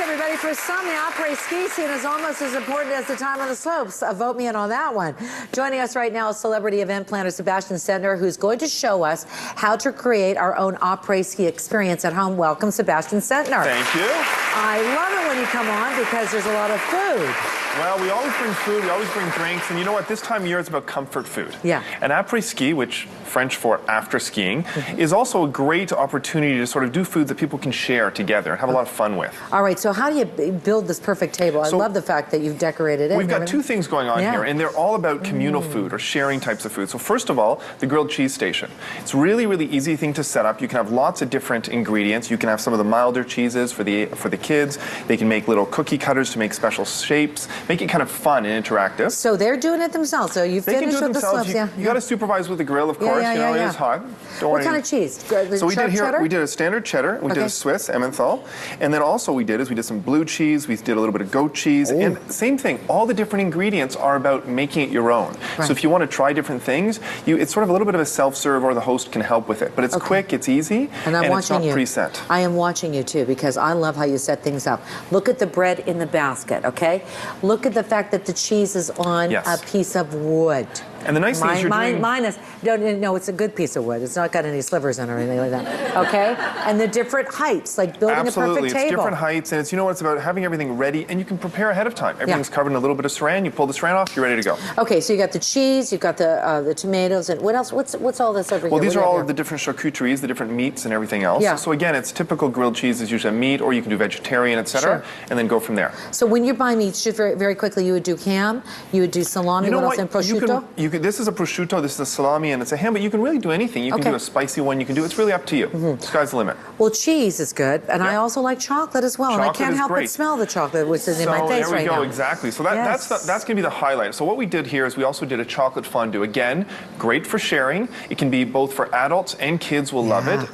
everybody. For some, the Apres Ski scene is almost as important as the time on the slopes. Vote me in on that one. Joining us right now is celebrity event planner Sebastien Centner, who's going to show us how to create our own Apres Ski experience at home. Welcome, Sebastien Centner. Thank you. I love it when you come on because there's a lot of food. Well, we always bring food, we always bring drinks, and you know what? This time of year it's about comfort food. Yeah. And Apres Ski, which French for after skiing, is also a great opportunity to sort of do food that people can share together and have a lot of fun with. All right, so how do you build this perfect table? I love the fact that you've decorated it. We've got two things going on here, and they're all about communal food or sharing types of food. So first of all, the grilled cheese station. It's really, really easy thing to set up. You can have lots of different ingredients. You can have some of the milder cheeses for the kids. They can make little cookie cutters to make special shapes, make it kind of fun and interactive. So they're doing it themselves. So you finished with the slips, You got to supervise with the grill, of course. It is hot. What kind of cheese? So we did here, we did a standard cheddar, we did a Swiss Emmenthal, and then also we did some blue cheese, we did a little bit of goat cheese, and same thing, all the different ingredients are about making it your own. So if you want to try different things, it's sort of a little bit of a self-serve, or the host can help with it. But it's quick, it's easy, and it's not preset. I am watching you too, because I love how you set things up. Look at the bread in the basket, okay? Look at the fact that the cheese is on a piece of wood. And the nice thing is you're doing... Mine is, no, it's a good piece of wood. It's not got any slivers in or anything like that, okay? And the different heights, like building a perfect table. Absolutely, it's different heights, and it's, you know what, it's about having everything ready, and you can prepare ahead of time. Everything's covered in a little bit of saran, you pull the saran off, you're ready to go. Okay, so you got the cheese, you've got the tomatoes, and what else? What's all this over here? Well, these are all of the different charcuteries, the different meats and everything else. So again, it's typical grilled cheese is usually meat, or you can do vegetarian, etc., and then go from there. So when you're buying meats, just very, very quickly, you would do ham, you would do salami, what else, and prosciutto? This is a prosciutto, this is a salami, and it's a ham, but you can really do anything. You can do a spicy one, you can do, it's really up to you. Sky's the limit. Well, cheese is good, and I also like chocolate as well, and I can't help but smell the chocolate, which is in my face right now. There we go, exactly. So that's going to be the highlight. So what we did here is we also did a chocolate fondue. Again, great for sharing. It can be both for adults and kids will love it.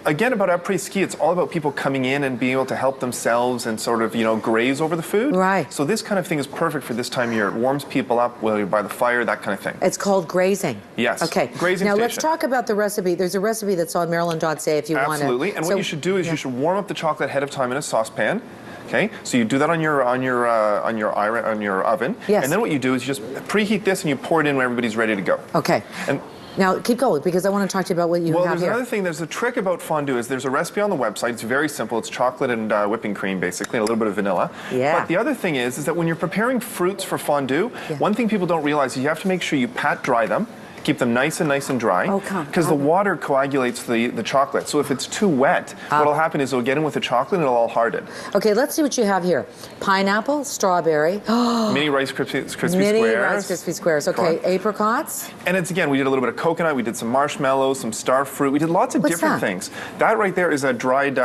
Again, about Apres Ski, it's all about people coming in and being able to help themselves and sort of, graze over the food. Right. So this kind of thing is perfect for this time of year. It warms people up, whether you're by the fire, that kind of thing. It's called grazing. Yes. Okay. Grazing now station. let's talk about the recipe. There's a recipe that's on Maryland.ca if you want to. Absolutely. And what you should do is you should warm up the chocolate ahead of time in a saucepan. Okay, so you do that on your oven. Yes. And then what you do is you just preheat this and you pour it in when everybody's ready to go. Okay. And now, keep going, because I want to talk to you about what you have here. Well, there's another thing. There's a trick about fondue. There's a recipe on the website. It's very simple. It's chocolate and whipping cream, basically, and a little bit of vanilla. Yeah. But the other thing is that when you're preparing fruits for fondue, one thing people don't realize is you have to make sure you pat dry them. Keep them nice and dry, because the water coagulates the chocolate. So if it's too wet, what'll happen is it'll get in with the chocolate and it'll all harden. Okay, let's see what you have here. Pineapple, strawberry. Mini Rice Krispie Squares. Mini Rice Krispie Squares, okay. Apricots. And it's, again, we did a little bit of coconut, we did some marshmallows, some star fruit. We did lots of different things. That right there is a dried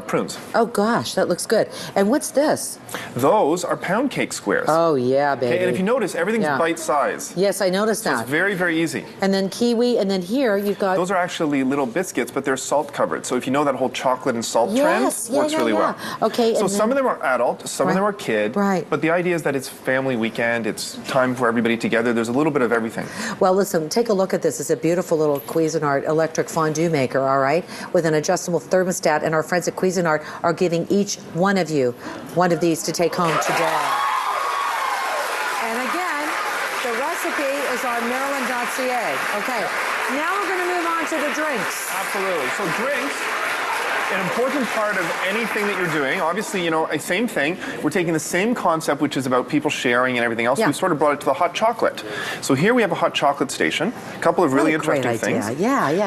prunes. Oh gosh, that looks good. And what's this? Those are pound cake squares. Oh yeah, baby. Okay, and if you notice, everything's bite size. Yes, I noticed that. It's very, very easy. And then kiwi, and then here you've got... Those are actually little biscuits, but they're salt covered. So if you know that whole chocolate and salt trend, works really well. Okay. So some of them are adult, some of them are kid. Right. But the idea is that it's family weekend, it's time for everybody together. There's a little bit of everything. Well, listen, take a look at this. It's a beautiful little Cuisinart electric fondue maker, all right, with an adjustable thermostat. And our friends at Cuisinart are giving each one of you one of these to take home today. And again, the recipe is on Maryland.ca. Okay, now we're going to move on to the drinks. Absolutely. So drinks, an important part of anything that you're doing. Obviously, same thing. We're taking the same concept, which is about people sharing and everything else. We sort of brought it to the hot chocolate. So here we have a hot chocolate station. A couple of really interesting things.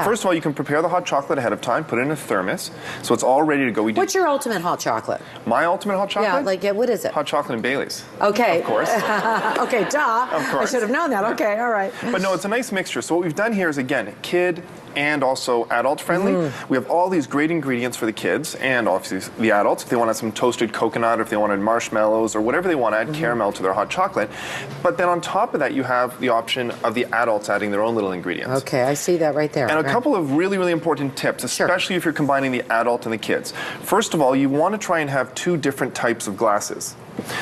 First of all, you can prepare the hot chocolate ahead of time, put it in a thermos, so it's all ready to go. What's your ultimate hot chocolate? My ultimate hot chocolate? Yeah, what is it? Hot chocolate and Bailey's. Okay. Of course. Okay, duh. Of course. I should have known that. Okay, all right. But no, it's a nice mixture. So what we've done here is, again, kid and also adult friendly. We have all these great ingredients for the kids and obviously the adults. If they want to have some toasted coconut, or if they wanted marshmallows, or whatever they want to add caramel to their hot chocolate. But then on top of that, you have the option of the adults adding their own little ingredients. Okay, I see that right there. And a couple of really, really important tips, especially if you're combining the adult and the kids. First of all, you want to try and have two different types of glasses.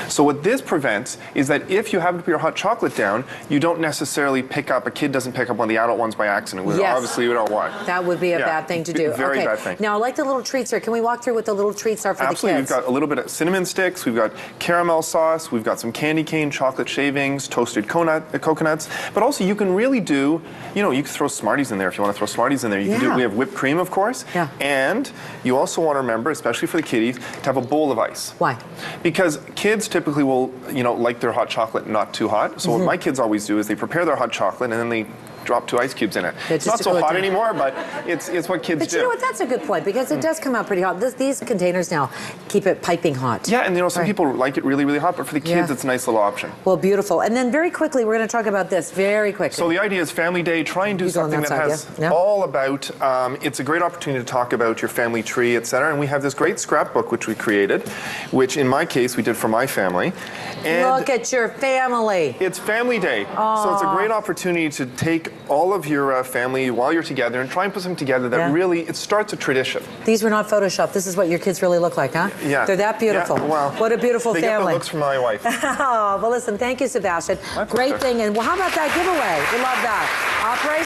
So what this prevents is that if you happen to put your hot chocolate down, you don't necessarily a kid doesn't pick up one of the adult ones by accident, which obviously we don't want. That would be a bad thing to do. Very bad thing. Now, I like the little treats here. Can we walk through what the little treats are for the kids? Absolutely. We've got a little bit of cinnamon sticks, we've got caramel sauce, we've got some candy cane, chocolate shavings, toasted coconuts, but also you can really do, you can throw Smarties in there if you want to throw Smarties in there. You can do. We have whipped cream, of course, and you also want to remember, especially for the kiddies, to have a bowl of ice. Why? Because kids typically will, like their hot chocolate not too hot. So what my kids always do is they prepare their hot chocolate and then they drop 2 ice cubes in it. It's not so hot anymore, but it's what kids do. But you know what? That's a good point because it does come out pretty hot. These containers now keep it piping hot. Yeah, and some people like it really, really hot, but for the kids, it's a nice little option. Well, beautiful. And then very quickly, we're going to talk about this very quickly. So the idea is Family Day. Try and do something that has all about. It's a great opportunity to talk about your family tree, etc. And we have this great scrapbook which we created, which in my case we did for my family. And look at your family. It's Family Day, so it's a great opportunity to take all of your family while you're together and try and put something together that really, it starts a tradition. These were not photoshopped. This is what your kids really look like, huh? Yeah. They're that beautiful. Yeah, well, what a beautiful family. They get the looks from my wife. Oh, well, listen, thank you, Sebastien. Great thing. And how about that giveaway? We love that. Apres